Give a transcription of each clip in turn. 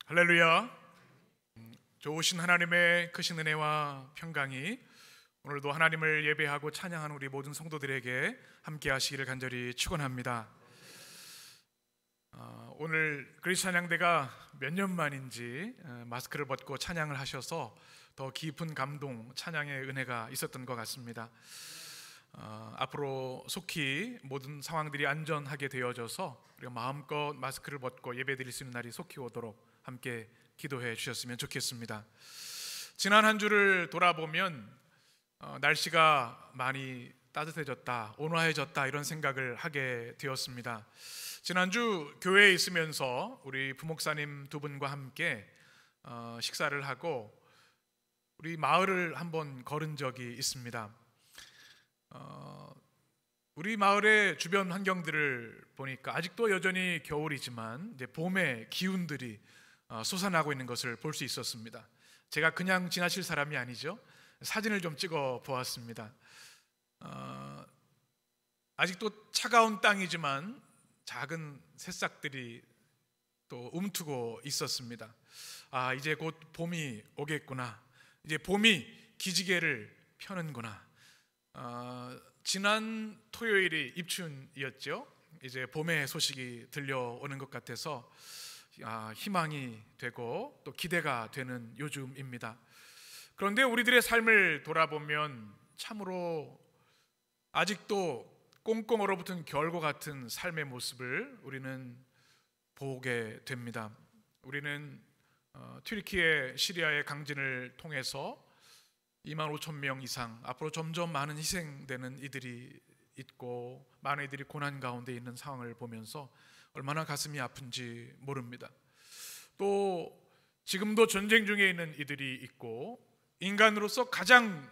할렐루야. 좋으신 하나님의 크신 은혜와 평강이 오늘도 하나님을 예배하고 찬양하는 우리 모든 성도들에게 함께 하시기를 간절히 축원합니다. 오늘 그리스 찬양대가 몇 년 만인지 마스크를 벗고 찬양을 하셔서 더 깊은 감동, 찬양의 은혜가 있었던 것 같습니다. 앞으로 속히 모든 상황들이 안전하게 되어져서 우리가 마음껏 마스크를 벗고 예배드릴 수 있는 날이 속히 오도록 함께 기도해 주셨으면 좋겠습니다. 지난 한 주를 돌아보면 날씨가 많이 따뜻해졌다, 온화해졌다 이런 생각을 하게 되었습니다. 지난주 교회에 있으면서 우리 부목사님 두 분과 함께 식사를 하고 우리 마을을 한번 걸은 적이 있습니다. 우리 마을의 주변 환경들을 보니까 아직도 여전히 겨울이지만 이제 봄의 기운들이 솟아나고 있는 것을 볼 수 있었습니다. 제가 그냥 지나칠 사람이 아니죠. 사진을 좀 찍어 보았습니다. 아직도 차가운 땅이지만 작은 새싹들이 또 움트고 있었습니다. 이제 곧 봄이 오겠구나. 이제 봄이 기지개를 펴는구나. 지난 토요일이 입춘이었죠. 이제 봄의 소식이 들려오는 것 같아서 희망이 되고 또 기대가 되는 요즘입니다. 그런데 우리들의 삶을 돌아보면 참으로 아직도 꽁꽁 얼어붙은 겨울과 같은 삶의 모습을 우리는 보게 됩니다. 우리는 튀르키예, 시리아의 강진을 통해서 25,000명 이상, 앞으로 점점 많은 희생되는 이들이 있고 많은 이들이 고난 가운데 있는 상황을 보면서 얼마나 가슴이 아픈지 모릅니다. 또 지금도 전쟁 중에 있는 이들이 있고 인간으로서 가장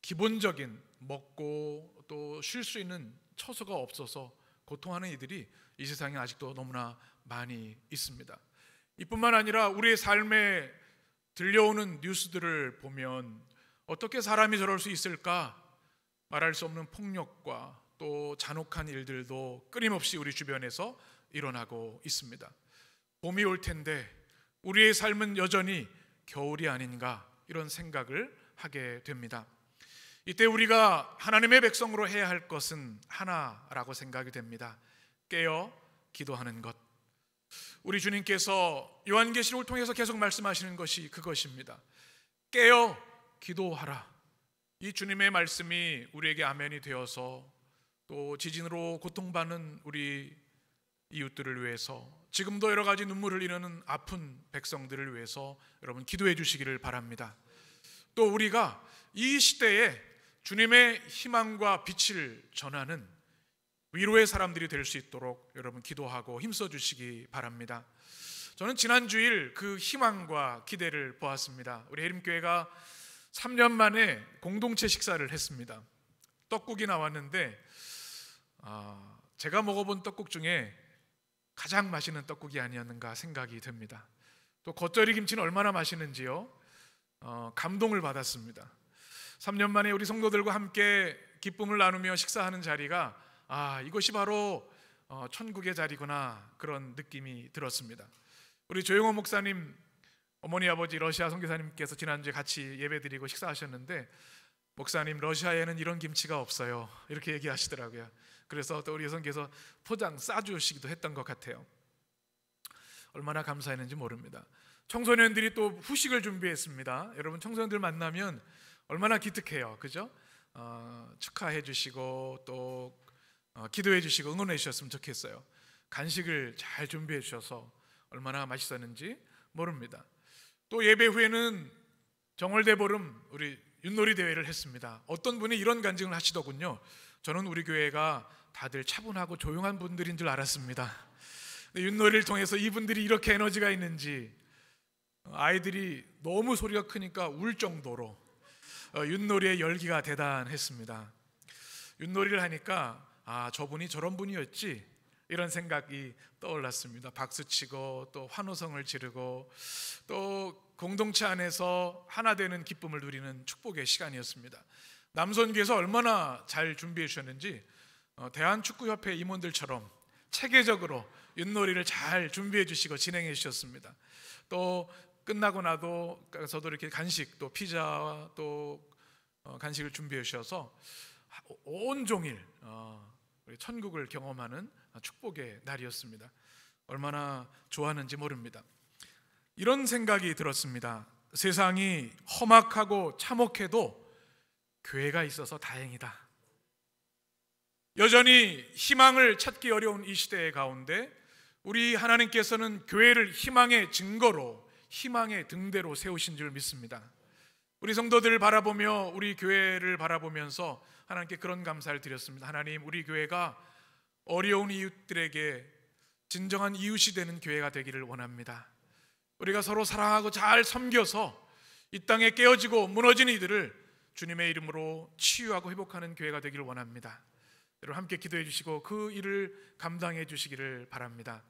기본적인 먹고 또 쉴 수 있는 처소가 없어서 고통하는 이들이 이 세상에 아직도 너무나 많이 있습니다. 이뿐만 아니라 우리의 삶에 들려오는 뉴스들을 보면 어떻게 사람이 저럴 수 있을까? 말할 수 없는 폭력과 또 잔혹한 일들도 끊임없이 우리 주변에서 일어나고 있습니다. 봄이 올 텐데 우리의 삶은 여전히 겨울이 아닌가 이런 생각을 하게 됩니다. 이때 우리가 하나님의 백성으로 해야 할 것은 하나라고 생각이 됩니다. 깨어 기도하는 것. 우리 주님께서 요한계시록을 통해서 계속 말씀하시는 것이 그것입니다. 깨어 기도하라. 이 주님의 말씀이 우리에게 아멘이 되어서 또 지진으로 고통받는 우리 이웃들을 위해서 지금도 여러 가지 눈물 흘리는 아픈 백성들을 위해서 여러분 기도해 주시기를 바랍니다. 또 우리가 이 시대에 주님의 희망과 빛을 전하는 위로의 사람들이 될 수 있도록 여러분 기도하고 힘써 주시기 바랍니다. 저는 지난 주일 그 희망과 기대를 보았습니다. 우리 해림교회가 3년 만에 공동체 식사를 했습니다. 떡국이 나왔는데 제가 먹어본 떡국 중에 가장 맛있는 떡국이 아니었는가 생각이 듭니다. 또 겉절이 김치는 얼마나 맛있는지요. 감동을 받았습니다. 3년 만에 우리 성도들과 함께 기쁨을 나누며 식사하는 자리가 이것이 바로 천국의 자리구나 그런 느낌이 들었습니다. 우리 조영호 목사님 어머니 아버지 러시아 선교사님께서 지난주에 같이 예배드리고 식사하셨는데 목사님 러시아에는 이런 김치가 없어요 이렇게 얘기하시더라고요. 그래서 또 우리 선교에서 포장 싸주시기도 했던 것 같아요. 얼마나 감사했는지 모릅니다. 청소년들이 또 후식을 준비했습니다. 여러분 청소년들 만나면 얼마나 기특해요, 그죠? 축하해 주시고 또 기도해 주시고 응원해 주셨으면 좋겠어요. 간식을 잘 준비해 주셔서 얼마나 맛있었는지 모릅니다. 또 예배 후에는 정월대보름 우리 윷놀이 대회를 했습니다. 어떤 분이 이런 간증을 하시더군요. 저는 우리 교회가 다들 차분하고 조용한 분들인 줄 알았습니다. 윷놀이를 통해서 이분들이 이렇게 에너지가 있는지 아이들이 너무 소리가 크니까 울 정도로 윷놀이의 열기가 대단했습니다. 윷놀이를 하니까 저분이 저런 분이었지 이런 생각이 떠올랐습니다. 박수치고 또 환호성을 지르고 또 공동체 안에서 하나 되는 기쁨을 누리는 축복의 시간이었습니다. 남선교에서 얼마나 잘 준비해 주셨는지 대한축구협회 임원들처럼 체계적으로 윷놀이를 잘 준비해 주시고 진행해 주셨습니다. 또 끝나고 나도 저도 이렇게 간식, 또 피자와 또 간식을 준비해 주셔서 온종일 우리 천국을 경험하는 축복의 날이었습니다. 얼마나 좋아하는지 모릅니다. 이런 생각이 들었습니다. 세상이 험악하고 참혹해도 교회가 있어서 다행이다. 여전히 희망을 찾기 어려운 이 시대 가운데 우리 하나님께서는 교회를 희망의 증거로, 희망의 등대로 세우신 줄 믿습니다. 우리 성도들을 바라보며 우리 교회를 바라보면서 하나님께 그런 감사를 드렸습니다. 하나님, 우리 교회가 어려운 이웃들에게 진정한 이웃이 되는 교회가 되기를 원합니다. 우리가 서로 사랑하고 잘 섬겨서 이 땅에 깨어지고 무너진 이들을 주님의 이름으로 치유하고 회복하는 교회가 되기를 원합니다. 여러분 함께 기도해 주시고 그 일을 감당해 주시기를 바랍니다.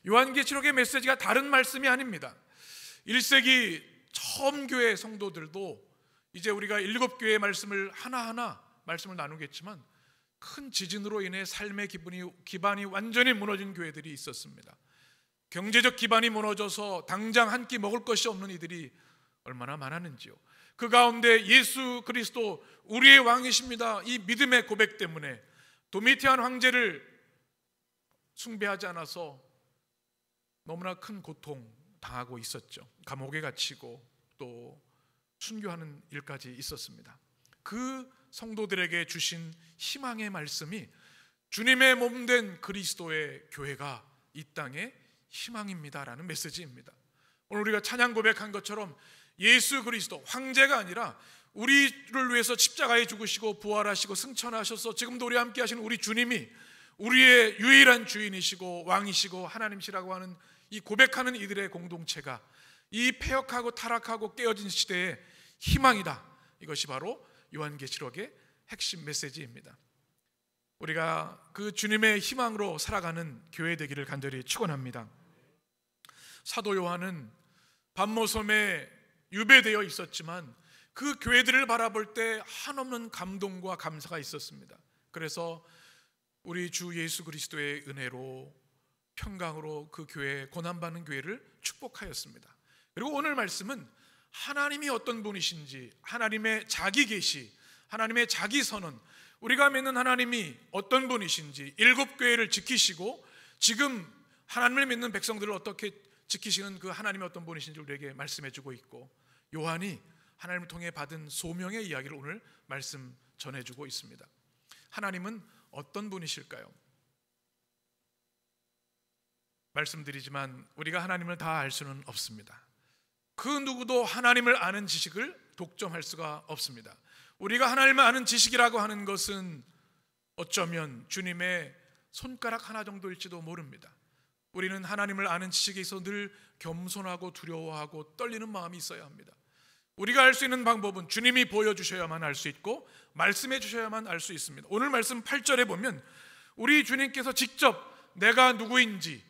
요한계시록의 메시지가 다른 말씀이 아닙니다. 1세기 처음 교회 성도들도 이제 우리가 7교회의 말씀을 하나하나 말씀을 나누겠지만 큰 지진으로 인해 삶의 기반이 완전히 무너진 교회들이 있었습니다. 경제적 기반이 무너져서 당장 한 끼 먹을 것이 없는 이들이 얼마나 많았는지요. 그 가운데 예수 그리스도 우리의 왕이십니다, 이 믿음의 고백 때문에 도미티안 황제를 숭배하지 않아서 너무나 큰 고통 당하고 있었죠. 감옥에 갇히고 또 순교하는 일까지 있었습니다. 그 성도들에게 주신 희망의 말씀이 주님의 몸된 그리스도의 교회가 이 땅의 희망입니다라는 메시지입니다. 오늘 우리가 찬양 고백한 것처럼 예수 그리스도 황제가 아니라 우리를 위해서 십자가에 죽으시고 부활하시고 승천하셔서 지금도 우리와 함께 하시는 우리 주님이 우리의 유일한 주인이시고 왕이시고 하나님이시라고 하는 이 고백하는 이들의 공동체가 이 패역하고 타락하고 깨어진 시대의 희망이다. 이것이 바로 요한계시록의 핵심 메시지입니다. 우리가 그 주님의 희망으로 살아가는 교회 되기를 간절히 축원합니다. 사도 요한은 밤모섬에 유배되어 있었지만 그 교회들을 바라볼 때 한없는 감동과 감사가 있었습니다. 그래서 우리 주 예수 그리스도의 은혜로 평강으로 그 교회, 고난받는 교회를 축복하였습니다. 그리고 오늘 말씀은 하나님이 어떤 분이신지, 하나님의 자기 계시, 하나님의 자기 선언, 우리가 믿는 하나님이 어떤 분이신지, 7교회를 지키시고 지금 하나님을 믿는 백성들을 어떻게 지키시는 그 하나님이 어떤 분이신지 우리에게 말씀해주고 있고, 요한이 하나님을 통해 받은 소명의 이야기를 오늘 말씀 전해주고 있습니다. 하나님은 어떤 분이실까요? 말씀드리지만 우리가 하나님을 다 알 수는 없습니다. 그 누구도 하나님을 아는 지식을 독점할 수가 없습니다. 우리가 하나님을 아는 지식이라고 하는 것은 어쩌면 주님의 손가락 하나 정도일지도 모릅니다. 우리는 하나님을 아는 지식에 있어서 늘 겸손하고 두려워하고 떨리는 마음이 있어야 합니다. 우리가 알 수 있는 방법은 주님이 보여주셔야만 알 수 있고 말씀해 주셔야만 알 수 있습니다. 오늘 말씀 8절에 보면 우리 주님께서 직접 내가 누구인지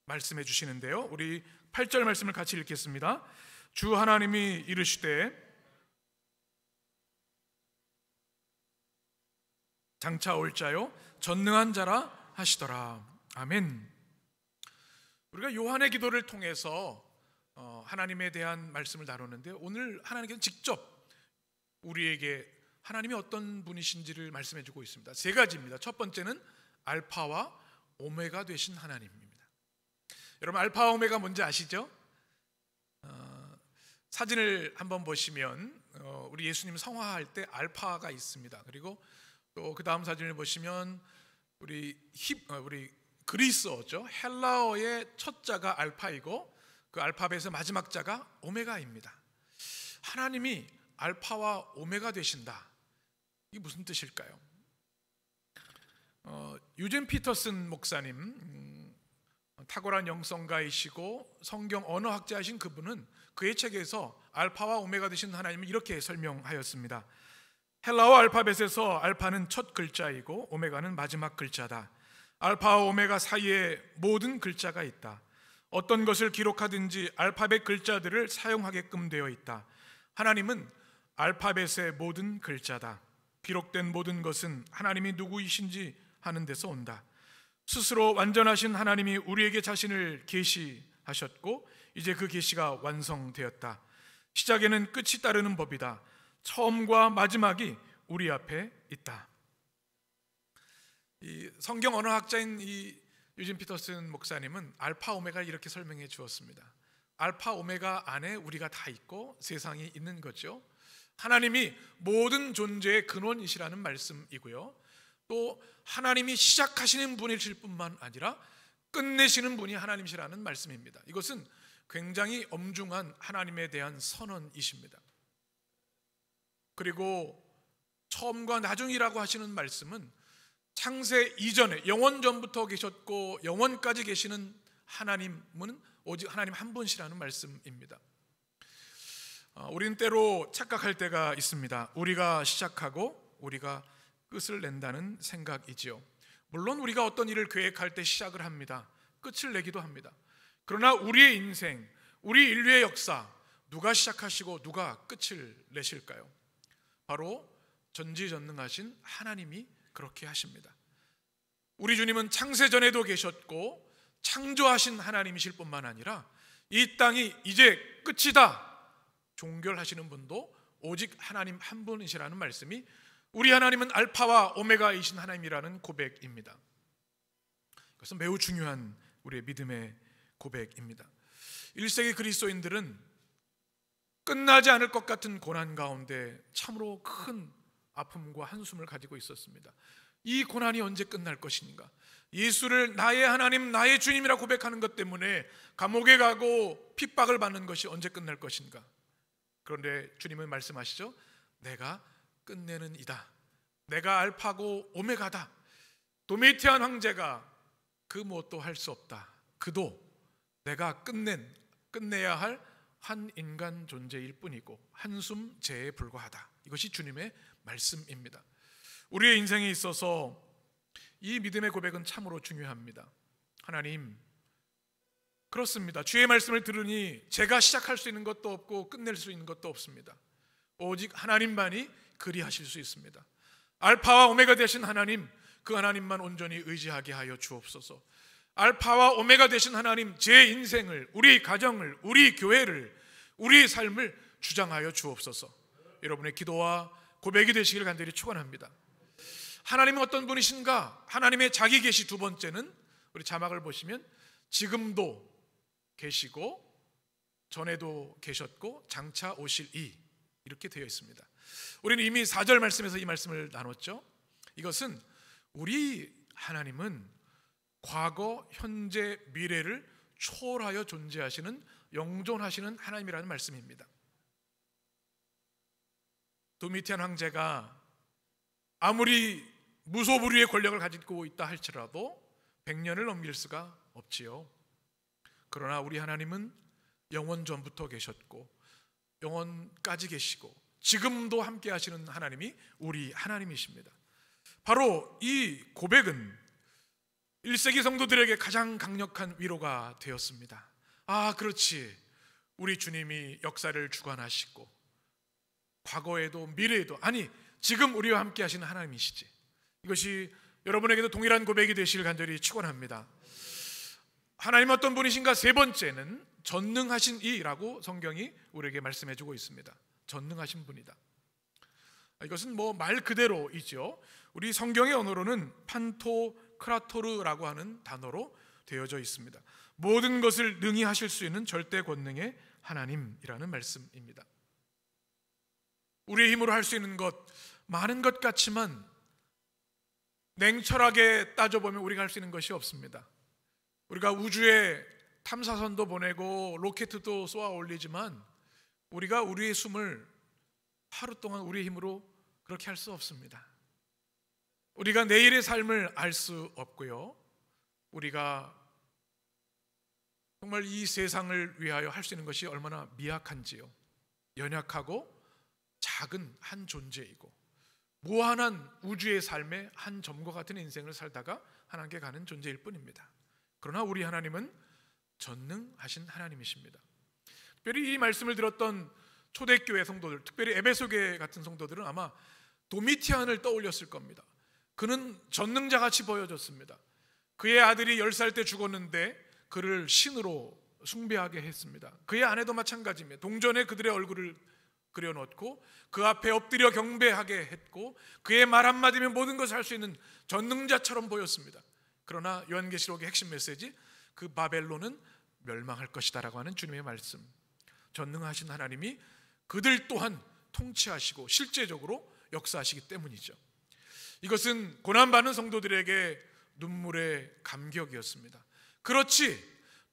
말씀해 주시는데요, 우리 8절 말씀을 같이 읽겠습니다. 주 하나님이 이르시되 장차 올 자요 전능한 자라 하시더라. 아멘. 우리가 요한의 기도를 통해서 하나님에 대한 말씀을 나누는데 오늘 하나님께서 직접 우리에게 하나님이 어떤 분이신지를 말씀해 주고 있습니다. 세 가지입니다. 첫 번째는 알파와 오메가 되신 하나님입니다. 여러분, 알파와 오메가 뭔지 아시죠? 사진을 한번 보시면 우리 예수님 성화할 때 알파가 있습니다. 그리고 또 그 다음 사진을 보시면 우리 그리스어죠, 헬라어의 첫 자가 알파이고 그 알파벳의 마지막 자가 오메가입니다. 하나님이 알파와 오메가 되신다. 이게 무슨 뜻일까요? 유진 피터슨 목사님, 탁월한 영성가이시고 성경 언어학자이신 그분은 그의 책에서 알파와 오메가 되신 하나님을 이렇게 설명하였습니다. 헬라어 알파벳에서 알파는 첫 글자이고 오메가는 마지막 글자다. 알파와 오메가 사이에 모든 글자가 있다. 어떤 것을 기록하든지 알파벳 글자들을 사용하게끔 되어 있다. 하나님은 알파벳의 모든 글자다. 기록된 모든 것은 하나님이 누구이신지 하는 데서 온다. 스스로 완전하신 하나님이 우리에게 자신을 계시하셨고 이제 그 계시가 완성되었다. 시작에는 끝이 따르는 법이다. 처음과 마지막이 우리 앞에 있다. 이 성경 언어학자인 이 유진 피터슨 목사님은 알파 오메가를 이렇게 설명해 주었습니다. 알파 오메가 안에 우리가 다 있고 세상이 있는 거죠. 하나님이 모든 존재의 근원이시라는 말씀이고요, 또 하나님이 시작하시는 분이실 뿐만 아니라 끝내시는 분이 하나님이시라는 말씀입니다. 이것은 굉장히 엄중한 하나님에 대한 선언이십니다. 그리고 처음과 나중이라고 하시는 말씀은 창세 이전에 영원 전부터 계셨고 영원까지 계시는 하나님은 오직 하나님 한 분이시라는 말씀입니다. 우리는 때로 착각할 때가 있습니다. 우리가 시작하고 우리가 끝을 낸다는 생각이지요. 물론 우리가 어떤 일을 계획할 때 시작을 합니다. 끝을 내기도 합니다. 그러나 우리의 인생, 우리 인류의 역사, 누가 시작하시고 누가 끝을 내실까요? 바로 전지전능하신 하나님이 그렇게 하십니다. 우리 주님은 창세 전에도 계셨고 창조하신 하나님이실 뿐만 아니라 이 땅이 이제 끝이다 종결하시는 분도 오직 하나님 한 분이시라는 말씀이 우리 하나님은 알파와 오메가이신 하나님이라는 고백입니다. 그것은 매우 중요한 우리의 믿음의 고백입니다. 1세기 그리스도인들은 끝나지 않을 것 같은 고난 가운데 참으로 큰 아픔과 한숨을 가지고 있었습니다. 이 고난이 언제 끝날 것인가? 예수를 나의 하나님, 나의 주님이라 고백하는 것 때문에 감옥에 가고 핍박을 받는 것이 언제 끝날 것인가? 그런데 주님은 말씀하시죠. 내가 끝내는 이다. 내가 알파고 오메가다. 도미티안 황제가 그 무엇도 할 수 없다. 그도 내가 끝내야 할 한 인간 존재일 뿐이고 한숨 제에 불과하다. 이것이 주님의 말씀입니다. 우리의 인생에 있어서 이 믿음의 고백은 참으로 중요합니다. 하나님, 그렇습니다. 주의 말씀을 들으니 제가 시작할 수 있는 것도 없고 끝낼 수 있는 것도 없습니다. 오직 하나님만이 그리하실 수 있습니다. 알파와 오메가 되신 하나님, 그 하나님만 온전히 의지하게 하여 주옵소서. 알파와 오메가 되신 하나님, 제 인생을, 우리 가정을, 우리 교회를, 우리 삶을 주장하여 주옵소서. 여러분의 기도와 고백이 되시기를 간절히 축원합니다. 하나님은 어떤 분이신가? 하나님의 자기 계시 두 번째는 우리 자막을 보시면 지금도 계시고 전에도 계셨고 장차 오실 이, 이렇게 되어 있습니다. 우리는 이미 4절 말씀에서 이 말씀을 나눴죠. 이것은 우리 하나님은 과거, 현재, 미래를 초월하여 존재하시는 영존하시는 하나님이라는 말씀입니다. 도미티안 황제가 아무리 무소불위의 권력을 가지고 있다 할지라도 100년을 넘길 수가 없지요. 그러나 우리 하나님은 영원 전부터 계셨고 영원까지 계시고 지금도 함께 하시는 하나님이 우리 하나님이십니다. 바로 이 고백은 1세기 성도들에게 가장 강력한 위로가 되었습니다. 아, 그렇지. 우리 주님이 역사를 주관하시고 과거에도 미래에도, 아니 지금 우리와 함께 하시는 하나님이시지. 이것이 여러분에게도 동일한 고백이 되시길 간절히 축원합니다. 하나님 어떤 분이신가? 세 번째는 전능하신 이라고 성경이 우리에게 말씀해주고 있습니다. 전능하신 분이다. 이것은 뭐 말 그대로이죠. 우리 성경의 언어로는 판토크라토르라고 하는 단어로 되어져 있습니다. 모든 것을 능히 하실 수 있는 절대 권능의 하나님이라는 말씀입니다. 우리의 힘으로 할 수 있는 것 많은 것 같지만 냉철하게 따져보면 우리가 할 수 있는 것이 없습니다. 우리가 우주에 탐사선도 보내고 로켓도 쏘아 올리지만 우리가 우리의 숨을 하루 동안 우리의 힘으로 그렇게 할 수 없습니다. 우리가 내일의 삶을 알 수 없고요, 우리가 정말 이 세상을 위하여 할 수 있는 것이 얼마나 미약한지요. 연약하고 작은 한 존재이고 무한한 우주의 삶의 한 점과 같은 인생을 살다가 하나님께 가는 존재일 뿐입니다. 그러나 우리 하나님은 전능하신 하나님이십니다. 특별히 이 말씀을 들었던 초대교회 성도들, 특별히 에베소교회 같은 성도들은 아마 도미티안을 떠올렸을 겁니다. 그는 전능자같이 보여졌습니다. 그의 아들이 10살 때 죽었는데 그를 신으로 숭배하게 했습니다. 그의 아내도 마찬가지입니다. 동전에 그들의 얼굴을 그려놓고 그 앞에 엎드려 경배하게 했고 그의 말 한마디면 모든 것을 할 수 있는 전능자처럼 보였습니다. 그러나 요한계시록의 핵심 메시지, 그 바벨론은 멸망할 것이다 라고 하는 주님의 말씀, 전능하신 하나님이 그들 또한 통치하시고 실제적으로 역사하시기 때문이죠. 이것은 고난받는 성도들에게 눈물의 감격이었습니다. 그렇지,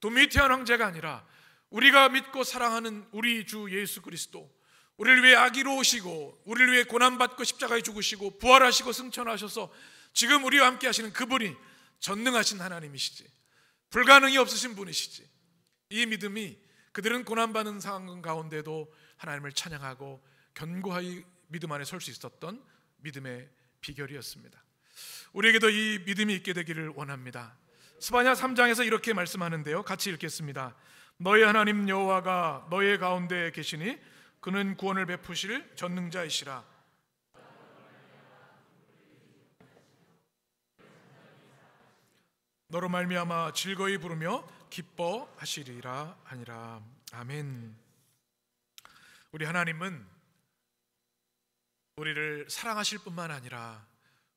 도미티안 황제가 아니라 우리가 믿고 사랑하는 우리 주 예수 그리스도, 우리를 위해 아기로 오시고 우리를 위해 고난받고 십자가에 죽으시고 부활하시고 승천하셔서 지금 우리와 함께 하시는 그분이 전능하신 하나님이시지, 불가능이 없으신 분이시지. 이 믿음이 그들은 고난받는 상황 가운데도 하나님을 찬양하고 견고하게 믿음 안에 설 수 있었던 믿음의 비결이었습니다. 우리에게도 이 믿음이 있게 되기를 원합니다. 스바냐 3장에서 이렇게 말씀하는데요, 같이 읽겠습니다. 너의 하나님 여호와가 너의 가운데 계시니 그는 구원을 베푸실 전능자이시라. 너로 말미암아 즐거이 부르며 기뻐하시리라 하니라. 아멘. 우리 하나님은 우리를 사랑하실 뿐만 아니라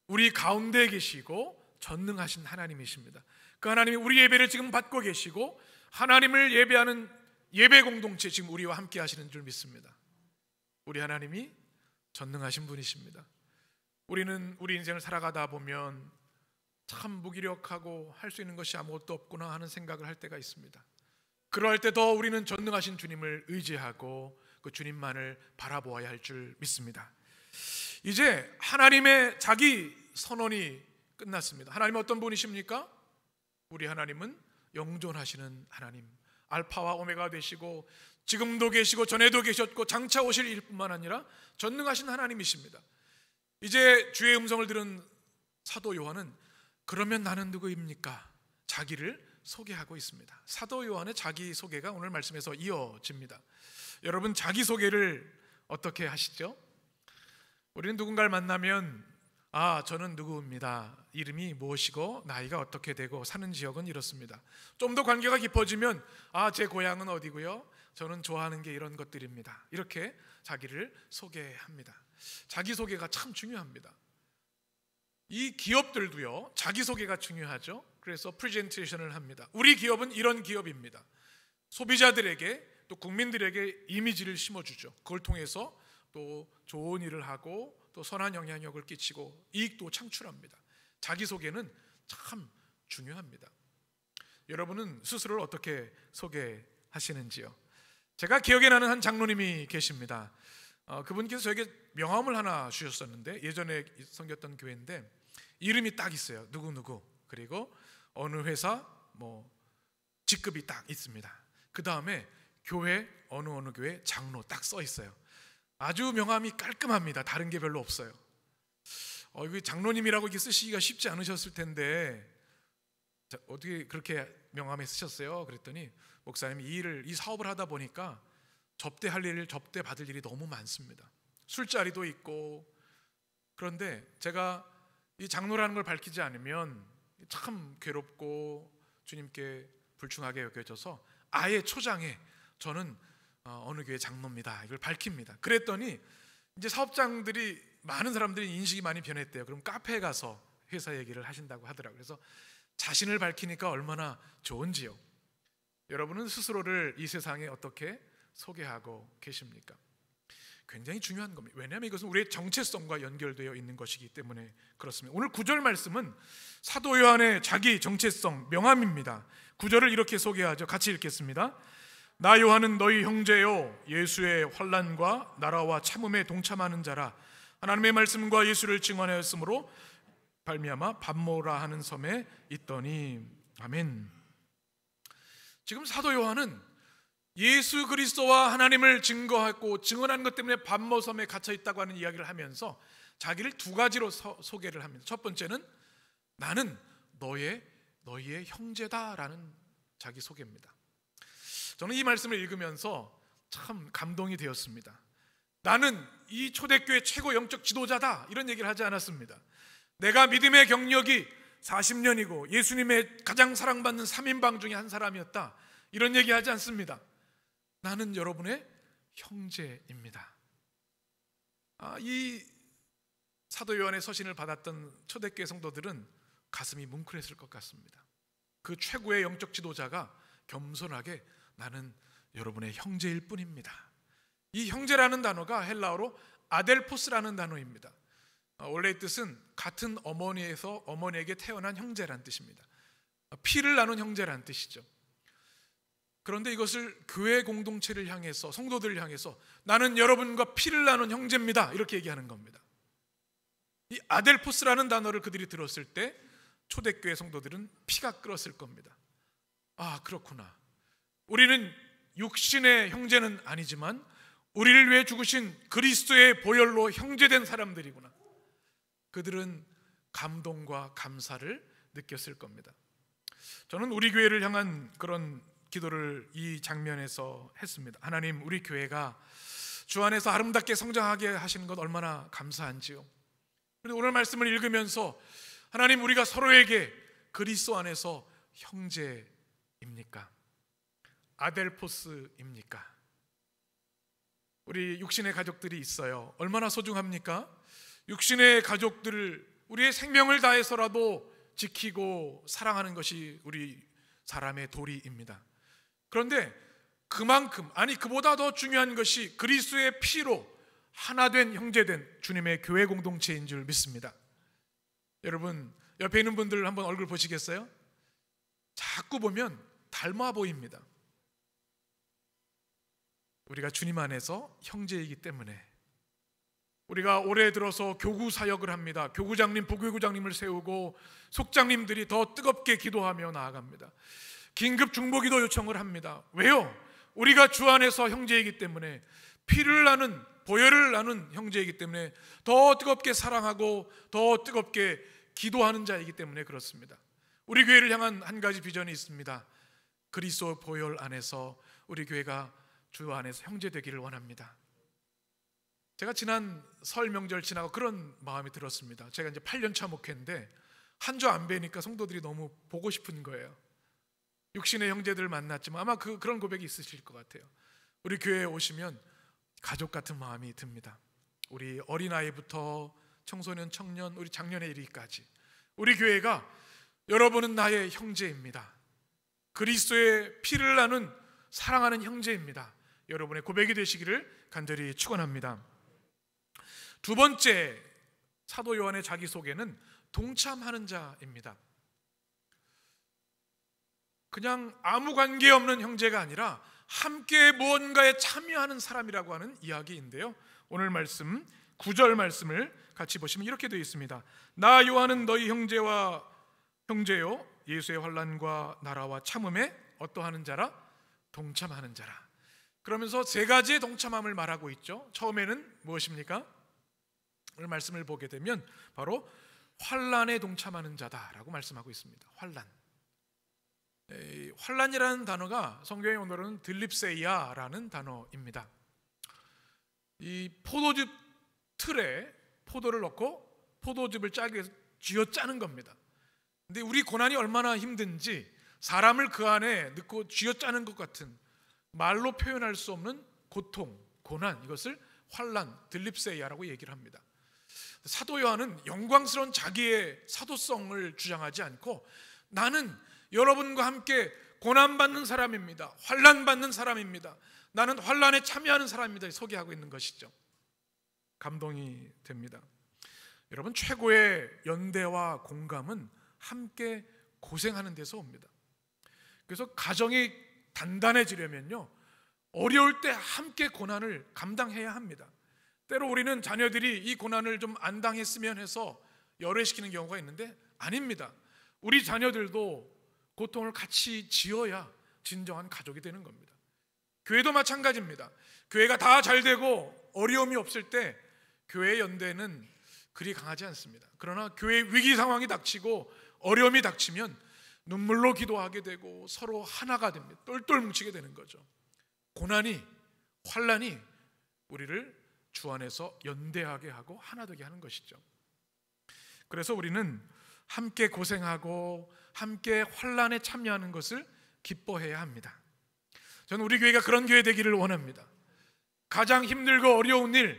우리 가운데 계시고 전능하신 하나님이십니다. 그 하나님이 우리 예배를 지금 받고 계시고 하나님을 예배하는 예배 공동체 지금 우리와 함께 하시는 줄 믿습니다. 우리 하나님이 전능하신 분이십니다. 우리는 우리 인생을 살아가다 보면 참 무기력하고 할 수 있는 것이 아무것도 없구나 하는 생각을 할 때가 있습니다. 그럴 때 더 우리는 전능하신 주님을 의지하고 그 주님만을 바라보아야 할 줄 믿습니다. 이제 하나님의 자기 선언이 끝났습니다. 하나님은 어떤 분이십니까? 우리 하나님은 영존하시는 하나님, 알파와 오메가 되시고 지금도 계시고 전에도 계셨고 장차 오실 일뿐만 아니라 전능하신 하나님이십니다. 이제 주의 음성을 들은 사도 요한은 그러면 나는 누구입니까? 자기를 소개하고 있습니다. 사도 요한의 자기 소개가 오늘 말씀에서 이어집니다. 여러분, 자기 소개를 어떻게 하시죠? 우리는 누군가를 만나면 저는 누구입니다. 이름이 무엇이고 나이가 어떻게 되고 사는 지역은 이렇습니다. 좀 더 관계가 깊어지면 제 고향은 어디고요, 저는 좋아하는 게 이런 것들입니다. 이렇게 자기를 소개합니다. 자기소개가 참 중요합니다. 이 기업들도요, 자기소개가 중요하죠. 그래서 프레젠테이션을 합니다. 우리 기업은 이런 기업입니다. 소비자들에게 또 국민들에게 이미지를 심어주죠. 그걸 통해서 또 좋은 일을 하고 또 선한 영향력을 끼치고 이익도 창출합니다. 자기소개는 참 중요합니다. 여러분은 스스로를 어떻게 소개하시는지요? 제가 기억에 나는 한 장로님이 계십니다. 그분께서 저에게 명함을 하나 주셨었는데, 예전에 섬겼던 교회인데 이름이 딱 있어요. 누구누구, 그리고 어느 회사 직급이 딱 있습니다. 그 다음에 교회 어느 교회 장로 딱 써 있어요. 아주 명함이 깔끔합니다. 다른 게 별로 없어요. 이거 장로님이라고 이렇게 쓰시기가 쉽지 않으셨을 텐데 어떻게 그렇게 명함에 쓰셨어요? 그랬더니 목사님이 이 사업을 하다 보니까 접대 받을 일이 너무 많습니다. 술자리도 있고. 그런데 제가 이 장로라는 걸 밝히지 않으면 참 괴롭고 주님께 불충하게 여겨져서 아예 초장에 저는 어느 교회 장로입니다, 이걸 밝힙니다. 그랬더니 이제 사업장들이, 많은 사람들이 인식이 많이 변했대요. 그럼 카페에 가서 회사 얘기를 하신다고 하더라고요. 그래서 자신을 밝히니까 얼마나 좋은지요. 여러분은 스스로를 이 세상에 어떻게 소개하고 계십니까? 굉장히 중요한 겁니다. 왜냐하면 이것은 우리의 정체성과 연결되어 있는 것이기 때문에 그렇습니다. 오늘 9절 말씀은 사도 요한의 자기 정체성 명함입니다. 9절을 이렇게 소개하죠. 같이 읽겠습니다. 나 요한은 너희 형제요 예수의 환난과 나라와 참음에 동참하는 자라. 하나님의 말씀과 예수를 증언하였으므로 발미암아 밤모라 하는 섬에 있더니. 아멘. 지금 사도 요한은 예수 그리스도와 하나님을 증거하고 증언한 것 때문에 밤모섬에 갇혀 있다고 하는 이야기를 하면서 자기를 두 가지로 소개를 합니다. 첫 번째는 나는 너희의 형제다라는 자기 소개입니다. 저는 이 말씀을 읽으면서 참 감동이 되었습니다. 나는 이 초대교회 최고 영적 지도자다, 이런 얘기를 하지 않았습니다. 내가 믿음의 경력이 40년이고 예수님의 가장 사랑받는 3인방 중에 한 사람이었다, 이런 얘기하지 않습니다. 나는 여러분의 형제입니다. 이 사도 요한의 서신을 받았던 초대교회 성도들은 가슴이 뭉클했을 것 같습니다. 그 최고의 영적 지도자가 겸손하게 나는 여러분의 형제일 뿐입니다. 이 형제라는 단어가 헬라어로 아델포스라는 단어입니다. 원래의 뜻은 같은 어머니에게 태어난 형제란 뜻입니다. 피를 나눈 형제란 뜻이죠. 그런데 이것을 교회 공동체를 향해서, 성도들을 향해서 나는 여러분과 피를 나눈 형제입니다, 이렇게 얘기하는 겁니다. 이 아델포스라는 단어를 그들이 들었을 때 초대교회 성도들은 피가 끓었을 겁니다. 그렇구나. 우리는 육신의 형제는 아니지만 우리를 위해 죽으신 그리스도의 보혈로 형제된 사람들이구나. 그들은 감동과 감사를 느꼈을 겁니다. 저는 우리 교회를 향한 그런 기도를 이 장면에서 했습니다. 하나님, 우리 교회가 주 안에서 아름답게 성장하게 하시는 것 얼마나 감사한지요. 그리고 오늘 말씀을 읽으면서 하나님, 우리가 서로에게 그리스도 안에서 형제입니까? 아델포스입니까? 우리 육신의 가족들이 있어요. 얼마나 소중합니까? 육신의 가족들을 우리의 생명을 다해서라도 지키고 사랑하는 것이 우리 사람의 도리입니다. 그런데 그만큼, 그보다 더 중요한 것이 그리스도의 피로 하나된 형제된 주님의 교회 공동체인 줄 믿습니다. 여러분, 옆에 있는 분들 한번 얼굴 보시겠어요? 자꾸 보면 닮아 보입니다. 우리가 주님 안에서 형제이기 때문에. 우리가 올해 들어서 교구 사역을 합니다. 교구장님, 부교구장님을 세우고 속장님들이 더 뜨겁게 기도하며 나아갑니다. 긴급 중보기도 요청을 합니다. 왜요? 우리가 주 안에서 형제이기 때문에, 피를 나눈, 보혈을 나눈 형제이기 때문에 더 뜨겁게 사랑하고 더 뜨겁게 기도하는 자이기 때문에 그렇습니다. 우리 교회를 향한 한 가지 비전이 있습니다. 그리스도 보혈 안에서 우리 교회가 주 안에서 형제 되기를 원합니다. 제가 지난 설 명절 지나고 그런 마음이 들었습니다. 제가 이제 8년차 목회인데 한 주 안 뵈니까 성도들이 너무 보고 싶은 거예요. 육신의 형제들을 만났지만 아마 그런 고백이 있으실 것 같아요. 우리 교회에 오시면 가족 같은 마음이 듭니다. 우리 어린아이부터 청소년, 청년, 우리 장년에 이르기까지 우리 교회가 여러분은 나의 형제입니다. 그리스도의 피를 나눈 사랑하는 형제입니다. 여러분의 고백이 되시기를 간절히 축원합니다. 두 번째 사도 요한의 자기소개는 동참하는 자입니다. 그냥 아무 관계없는 형제가 아니라 함께 무언가에 참여하는 사람이라고 하는 이야기인데요, 오늘 말씀 9절 말씀을 같이 보시면 이렇게 되어 있습니다. 나 요한은 너희 형제요, 예수의 환난과 나라와 참음에 어떠하는 자라? 동참하는 자라. 그러면서 세 가지의 동참함을 말하고 있죠. 처음에는 무엇입니까? 오늘 말씀을 보게 되면 바로 환난에 동참하는 자다라고 말씀하고 있습니다. 환난이라는 단어가 성경의 오늘은 들립세이아라는 단어입니다. 이 포도즙 틀에 포도를 넣고 포도즙을 짜기 위해서 쥐어짜는 겁니다. 근데 우리 고난이 얼마나 힘든지 사람을 그 안에 넣고 쥐어짜는 것 같은, 말로 표현할 수 없는 고통, 고난, 이것을 환난, 들립세이아라고 얘기를 합니다. 사도 요한은 영광스러운 자기의 사도성을 주장하지 않고 나는 여러분과 함께 고난받는 사람입니다. 환난받는 사람입니다. 나는 환난에 참여하는 사람입니다. 소개하고 있는 것이죠. 감동이 됩니다. 여러분, 최고의 연대와 공감은 함께 고생하는 데서 옵니다. 그래서 가정이 단단해지려면요, 어려울 때 함께 고난을 감당해야 합니다. 때로 우리는 자녀들이 이 고난을 좀 안 당했으면 해서 열애시키는 경우가 있는데 아닙니다. 우리 자녀들도 고통을 같이 지어야 진정한 가족이 되는 겁니다. 교회도 마찬가지입니다. 교회가 다 잘 되고 어려움이 없을 때 교회의 연대는 그리 강하지 않습니다. 그러나 교회 위기 상황이 닥치고 어려움이 닥치면 눈물로 기도하게 되고 서로 하나가 됩니다. 똘똘 뭉치게 되는 거죠. 고난이, 환난이 우리를 주 안에서 연대하게 하고 하나 되게 하는 것이죠. 그래서 우리는 함께 고생하고 함께 환난에 참여하는 것을 기뻐해야 합니다. 저는 우리 교회가 그런 교회 되기를 원합니다. 가장 힘들고 어려운 일,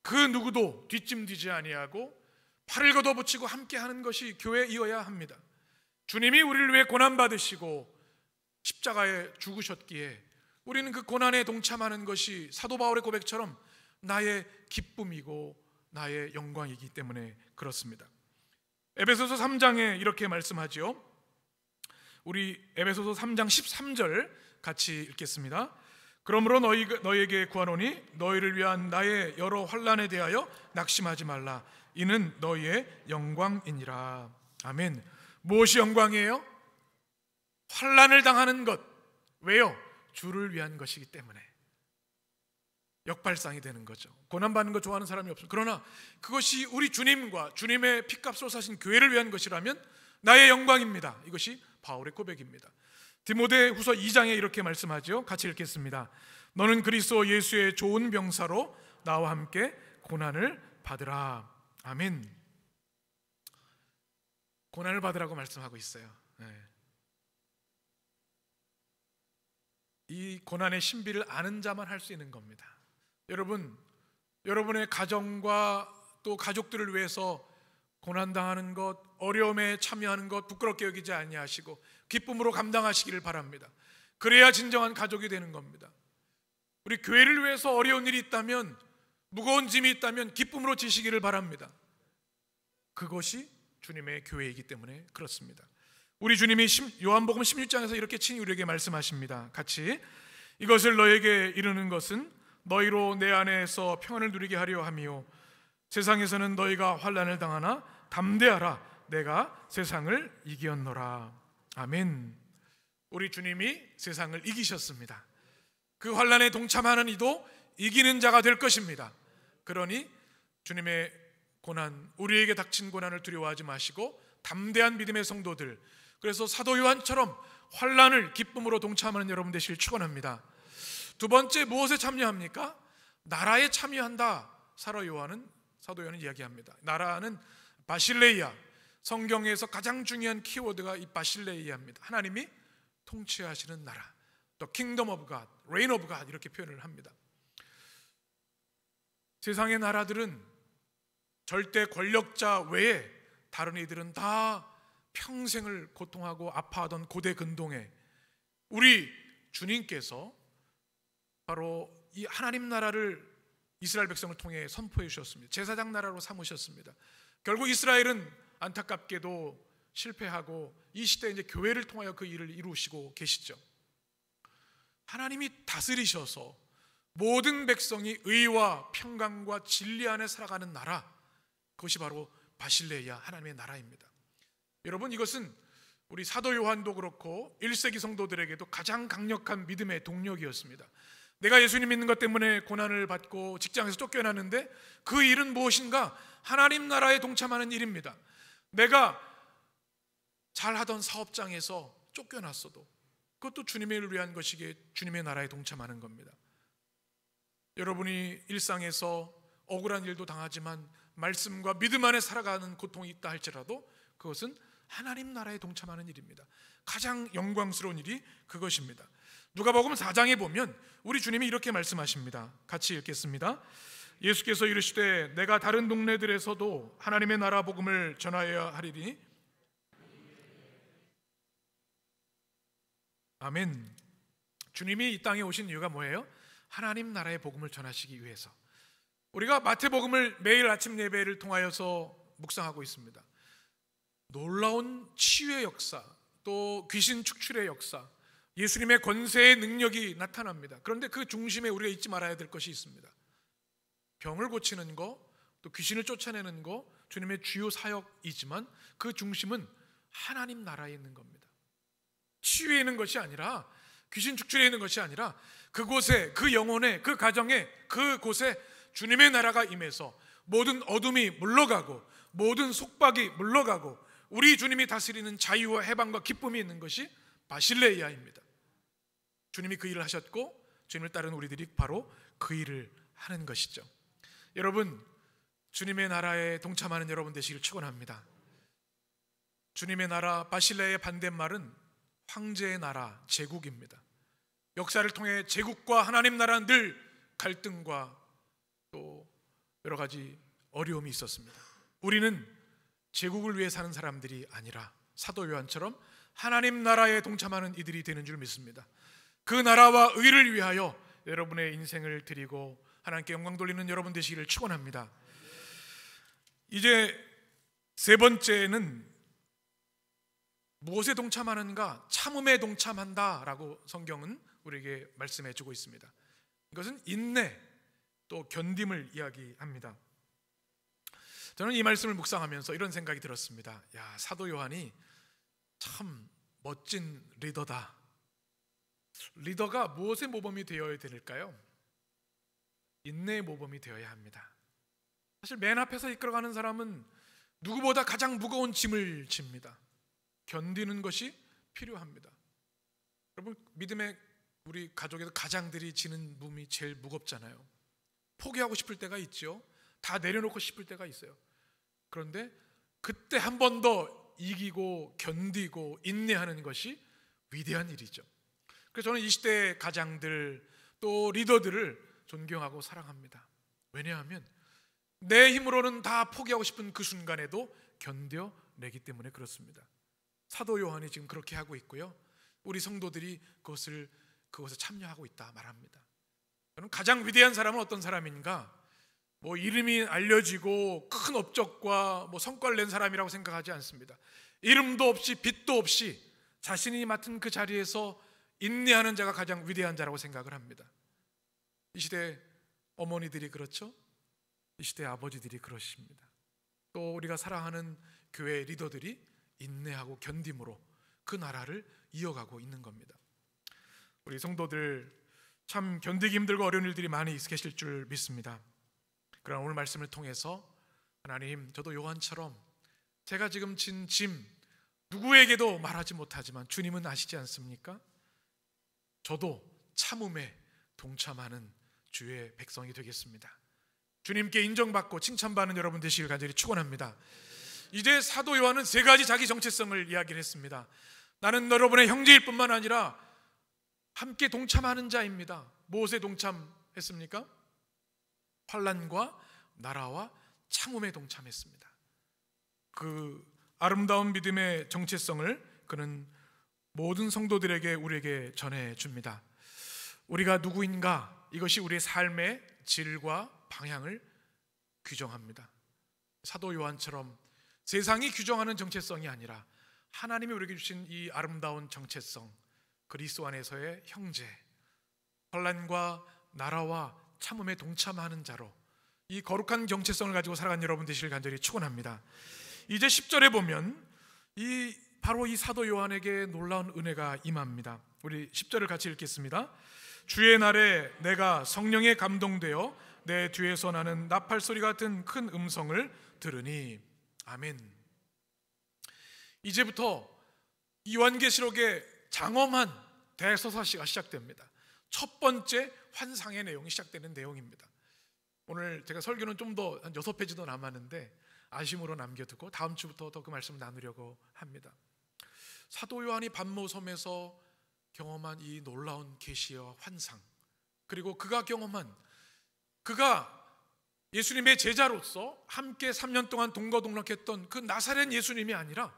그 누구도 뒷짐지지 아니하고 팔을 걷어붙이고 함께 하는 것이 교회이어야 합니다. 주님이 우리를 위해 고난받으시고 십자가에 죽으셨기에 우리는 그 고난에 동참하는 것이 사도 바울의 고백처럼 나의 기쁨이고 나의 영광이기 때문에 그렇습니다. 에베소서 3장에 이렇게 말씀하죠. 우리 에베소서 3장 13절 같이 읽겠습니다. 그러므로 너희에게 구하노니 너희를 위한 나의 여러 환난에 대하여 낙심하지 말라. 이는 너희의 영광이니라. 아멘. 무엇이 영광이에요? 환난을 당하는 것. 왜요? 주를 위한 것이기 때문에 역발상이 되는 거죠. 고난받는 거 좋아하는 사람이 없어요. 그러나 그것이 우리 주님과 주님의 피값으로 사신 교회를 위한 것이라면 나의 영광입니다. 이것이 바울의 고백입니다. 디모데후서 2장에 이렇게 말씀하죠. 같이 읽겠습니다. 너는 그리스도 예수의 좋은 병사로 나와 함께 고난을 받으라. 아멘. 고난을 받으라고 말씀하고 있어요. 이 고난의 신비를 아는 자만 할 수 있는 겁니다. 여러분, 여러분의 가정과 또 가족들을 위해서 고난당하는 것, 어려움에 참여하는 것 부끄럽게 여기지 아니하시고 기쁨으로 감당하시기를 바랍니다. 그래야 진정한 가족이 되는 겁니다. 우리 교회를 위해서 어려운 일이 있다면, 무거운 짐이 있다면 기쁨으로 지시기를 바랍니다. 그것이 주님의 교회이기 때문에 그렇습니다. 우리 주님이 요한복음 16장에서 이렇게 친히 우리에게 말씀하십니다. 같이, 이것을 너에게 이르는 것은 너희로 내 안에서 평안을 누리게 하려 함이요 세상에서는 너희가 환난을 당하나 담대하라. 내가 세상을 이겼노라. 아멘. 우리 주님이 세상을 이기셨습니다. 그 환난에 동참하는 이도 이기는 자가 될 것입니다. 그러니 주님의 고난, 우리에게 닥친 고난을 두려워하지 마시고 담대한 믿음의 성도들, 그래서 사도 요한처럼 환난을 기쁨으로 동참하는 여러분 되시길 축원합니다. 두 번째, 무엇에 참여합니까? 나라에 참여한다. 사도 요한은 이야기합니다. 나라는 바실레이아, 성경에서 가장 중요한 키워드가 이 바실레이아입니다. 하나님이 통치하시는 나라, 또 Kingdom of God, Reign of God 이렇게 표현을 합니다. 세상의 나라들은 절대 권력자 외에 다른 이들은 다 평생을 고통하고 아파하던 고대 근동에 우리 주님께서 바로 이 하나님 나라를 이스라엘 백성을 통해 선포해 주셨습니다. 제사장 나라로 삼으셨습니다. 결국 이스라엘은 안타깝게도 실패하고 이 시대에 이제 교회를 통하여 그 일을 이루시고 계시죠. 하나님이 다스리셔서 모든 백성이 의와 평강과 진리 안에 살아가는 나라, 그것이 바로 바실레이아 하나님의 나라입니다. 여러분, 이것은 우리 사도 요한도 그렇고 1세기 성도들에게도 가장 강력한 믿음의 동력이었습니다. 내가 예수님 믿는 것 때문에 고난을 받고 직장에서 쫓겨났는데 그 일은 무엇인가? 하나님 나라에 동참하는 일입니다. 내가 잘하던 사업장에서 쫓겨났어도 그것도 주님의 일을 위한 것이기에 주님의 나라에 동참하는 겁니다. 여러분이 일상에서 억울한 일도 당하지만 말씀과 믿음 안에 살아가는 고통이 있다 할지라도 그것은 하나님 나라에 동참하는 일입니다. 가장 영광스러운 일이 그것입니다. 누가복음 4장에 보면 우리 주님이 이렇게 말씀하십니다. 같이 읽겠습니다. 예수께서 이르시되 내가 다른 동네들에서도 하나님의 나라 복음을 전하여야 하리니. 아멘. 주님이 이 땅에 오신 이유가 뭐예요? 하나님 나라의 복음을 전하시기 위해서. 우리가 마태복음을 매일 아침 예배를 통하여서 묵상하고 있습니다. 놀라운 치유의 역사, 또 귀신 축출의 역사, 예수님의 권세의 능력이 나타납니다. 그런데 그 중심에 우리가 잊지 말아야 될 것이 있습니다. 병을 고치는 거, 또 귀신을 쫓아내는 거 주님의 주요 사역이지만 그 중심은 하나님 나라에 있는 겁니다. 치유에 있는 것이 아니라, 귀신 축출에 있는 것이 아니라 그곳에, 그 영혼에, 그 가정에, 그곳에 주님의 나라가 임해서 모든 어둠이 물러가고 모든 속박이 물러가고 우리 주님이 다스리는 자유와 해방과 기쁨이 있는 것이 바실레이아입니다. 주님이 그 일을 하셨고 주님을 따르는 우리들이 바로 그 일을 하는 것이죠. 여러분, 주님의 나라에 동참하는 여러분 되시길 축원합니다. 주님의 나라 바실레의 반대말은 황제의 나라 제국입니다. 역사를 통해 제국과 하나님 나라는 늘 갈등과 또 여러 가지 어려움이 있었습니다. 우리는 제국을 위해 사는 사람들이 아니라 사도 요한처럼 하나님 나라에 동참하는 이들이 되는 줄 믿습니다. 그 나라와 의를 위하여 여러분의 인생을 드리고 하나님께 영광 돌리는 여러분 되시기를 축원합니다. 이제 세 번째는 무엇에 동참하는가? 참음에 동참한다라고 성경은 우리에게 말씀해 주고 있습니다. 이것은 인내 또 견딤을 이야기합니다. 저는 이 말씀을 묵상하면서 이런 생각이 들었습니다. 야, 사도 요한이 참 멋진 리더다. 리더가 무엇의 모범이 되어야 될까요? 인내의 모범이 되어야 합니다. 사실 맨 앞에서 이끌어가는 사람은 누구보다 가장 무거운 짐을 집니다. 견디는 것이 필요합니다. 여러분, 믿음의 우리 가족에서 가장들이 지는 몸이 제일 무겁잖아요. 포기하고 싶을 때가 있죠. 다 내려놓고 싶을 때가 있어요. 그런데 그때 한 번 더 이기고 견디고 인내하는 것이 위대한 일이죠. 그래서 저는 이 시대의 가장들 또 리더들을 존경하고 사랑합니다. 왜냐하면 내 힘으로는 다 포기하고 싶은 그 순간에도 견뎌내기 때문에 그렇습니다. 사도 요한이 지금 그렇게 하고 있고요. 우리 성도들이 그것에 참여하고 있다 말합니다. 저는 가장 위대한 사람은 어떤 사람인가? 이름이 알려지고 큰 업적과 성과를 낸 사람이라고 생각하지 않습니다. 이름도 없이 빛도 없이 자신이 맡은 그 자리에서 인내하는 자가 가장 위대한 자라고 생각을 합니다. 이 시대 어머니들이 그렇죠? 이 시대 아버지들이 그러십니다. 또 우리가 사랑하는 교회 리더들이 인내하고 견딤으로 그 나라를 이어가고 있는 겁니다. 우리 성도들 참 견디기 힘들고 어려운 일들이 많이 계실 줄 믿습니다. 그러나 오늘 말씀을 통해서 하나님, 저도 요한처럼 제가 지금 진 짐 누구에게도 말하지 못하지만 주님은 아시지 않습니까? 저도 참음에 동참하는 주의 백성이 되겠습니다. 주님께 인정받고 칭찬받는 여러분 되시길 간절히 축원합니다. 이제 사도 요한은 세 가지 자기 정체성을 이야기를 했습니다. 나는 여러분의 형제일 뿐만 아니라 함께 동참하는 자입니다. 무엇에 동참했습니까? 환난과 나라와 참음에 동참했습니다. 그 아름다운 믿음의 정체성을 그는 모든 성도들에게 우리에게 전해줍니다. 우리가 누구인가? 이것이 우리의 삶의 질과 방향을 규정합니다. 사도 요한처럼 세상이 규정하는 정체성이 아니라 하나님이 우리에게 주신 이 아름다운 정체성, 그리스도 안에서의 형제, 환난과 나라와 참음에 동참하는 자로 이 거룩한 정체성을 가지고 살아가는 여러분 되시길 간절히 축원합니다. 이제 10절에 보면 바로 이 사도 요한에게 놀라운 은혜가 임합니다. 우리 10절을 같이 읽겠습니다. 주의 날에 내가 성령에 감동되어 내 뒤에서 나는 나팔 소리 같은 큰 음성을 들으니. 아멘. 이제부터 요한계시록의 장엄한 대서사시가 시작됩니다. 첫 번째 환상의 내용이 시작되는 내용입니다. 오늘 제가 설교는 좀 더 한 6페이지 더 남았는데 아쉬움으로 남겨두고 다음 주부터 더 그 말씀을 나누려고 합니다. 사도 요한이 반모섬에서 경험한 이 놀라운 계시와 환상, 그리고 그가 예수님의 제자로서 함께 3년 동안 동거동락했던 그 나사렛 예수님이 아니라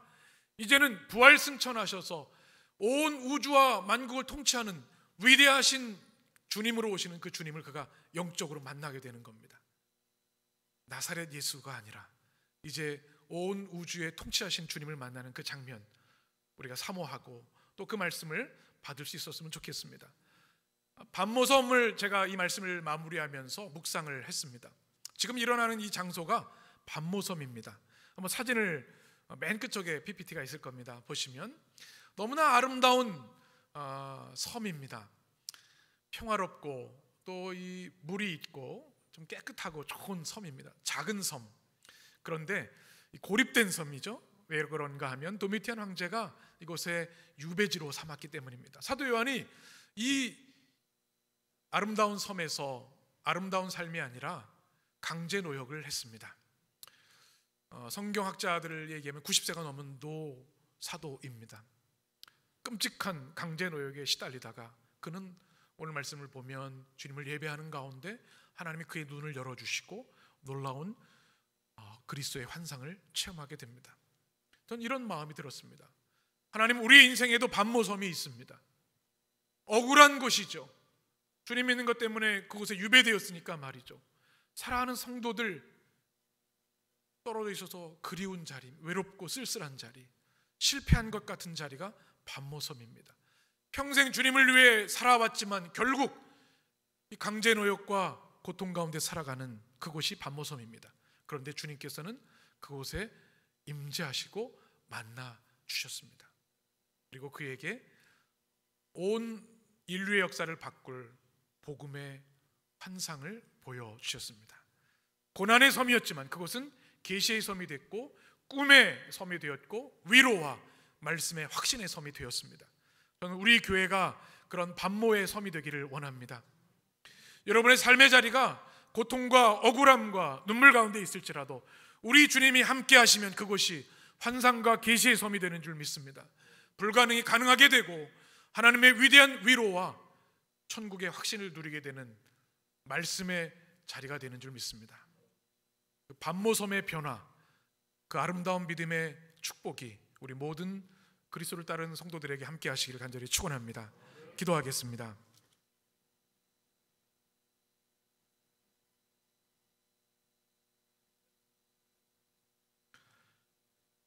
이제는 부활승천하셔서 온 우주와 만국을 통치하는 위대하신 주님으로 오시는 그 주님을 그가 영적으로 만나게 되는 겁니다. 나사렛 예수가 아니라 이제 온 우주에 통치하신 주님을 만나는 그 장면, 우리가 사모하고 또 그 말씀을 받을 수 있었으면 좋겠습니다. 반모섬을 제가 이 말씀을 마무리하면서 묵상을 했습니다. 지금 일어나는 이 장소가 반모섬입니다. 한번 사진을 맨 끝쪽에 PPT가 있을 겁니다. 보시면 너무나 아름다운 섬입니다. 평화롭고 또 이 물이 있고 좀 깨끗하고 좋은 섬입니다. 작은 섬. 그런데 고립된 섬이죠. 왜 그런가 하면 도미티안 황제가 이곳에 유배지로 삼았기 때문입니다. 사도 요한이 이 아름다운 섬에서 아름다운 삶이 아니라 강제 노역을 했습니다. 성경학자들을 얘기하면 90세가 넘은 노사도입니다. 끔찍한 강제 노역에 시달리다가 그는 오늘 말씀을 보면 주님을 예배하는 가운데 하나님이 그의 눈을 열어주시고 놀라운 그리스도의 환상을 체험하게 됩니다. 전 이런 마음이 들었습니다. 하나님, 우리 인생에도 반모섬이 있습니다. 억울한 것이죠. 주님 믿는 것 때문에 그곳에 유배되었으니까 말이죠. 사랑하는 성도들 떨어져 있어서 그리운 자리, 외롭고 쓸쓸한 자리, 실패한 것 같은 자리가 반모섬입니다. 평생 주님을 위해 살아왔지만 결국 이 강제 노역과 고통 가운데 살아가는 그곳이 반모섬입니다. 그런데 주님께서는 그곳에 임재하시고 만나 주셨습니다. 그리고 그에게 온 인류의 역사를 바꿀 복음의 환상을 보여주셨습니다. 고난의 섬이었지만 그것은 계시의 섬이 됐고 꿈의 섬이 되었고 위로와 말씀의 확신의 섬이 되었습니다. 저는 우리 교회가 그런 반모의 섬이 되기를 원합니다. 여러분의 삶의 자리가 고통과 억울함과 눈물 가운데 있을지라도 우리 주님이 함께 하시면 그것이 환상과 계시의 섬이 되는 줄 믿습니다. 불가능이 가능하게 되고 하나님의 위대한 위로와 천국의 확신을 누리게 되는 말씀의 자리가 되는 줄 믿습니다. 그 반모섬의 변화, 그 아름다운 믿음의 축복이 우리 모든 그리스도를 따르는 성도들에게 함께 하시기를 간절히 축원합니다. 기도하겠습니다.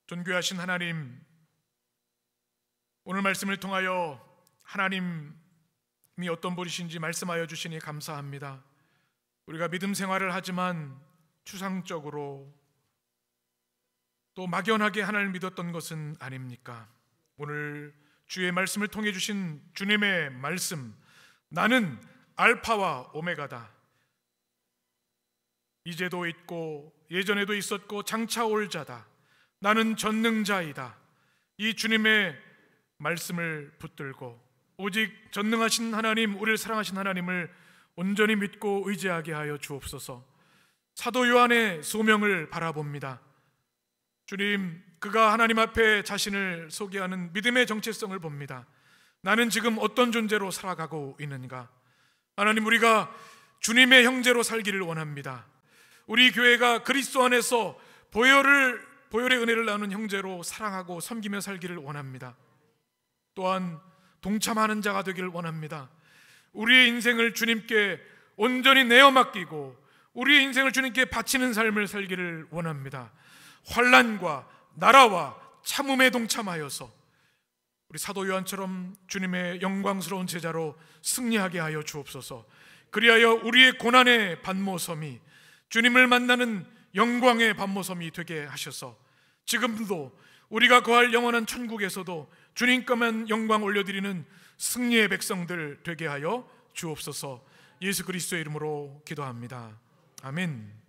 존귀하신 하나님, 오늘 말씀을 통하여 하나님이 어떤 분이신지 말씀하여 주시니 감사합니다. 우리가 믿음 생활을 하지만 추상적으로 또 막연하게 하나님을 믿었던 것은 아닙니까? 오늘 주의 말씀을 통해 주신 주님의 말씀, 나는 알파와 오메가다. 이제도 있고 예전에도 있었고 장차 올 자다. 나는 전능자이다. 이 주님의 말씀을 붙들고 오직 전능하신 하나님, 우리를 사랑하신 하나님을 온전히 믿고 의지하게 하여 주옵소서. 사도 요한의 소명을 바라봅니다. 주님, 그가 하나님 앞에 자신을 소개하는 믿음의 정체성을 봅니다. 나는 지금 어떤 존재로 살아가고 있는가? 하나님, 우리가 주님의 형제로 살기를 원합니다. 우리 교회가 그리스도 안에서 보혈의 은혜를 나누는 형제로 사랑하고 섬기며 살기를 원합니다. 또한 동참하는 자가 되기를 원합니다. 우리의 인생을 주님께 온전히 내어 맡기고 우리의 인생을 주님께 바치는 삶을 살기를 원합니다. 환난과 나라와 참음에 동참하여서 우리 사도 요한처럼 주님의 영광스러운 제자로 승리하게 하여 주옵소서. 그리하여 우리의 고난의 반모섬이 주님을 만나는 영광의 반모섬이 되게 하셔서 지금도 우리가 거할 영원한 천국에서도 주님께만 영광 올려드리는 승리의 백성들 되게 하여 주옵소서. 예수 그리스도의 이름으로 기도합니다. 아멘.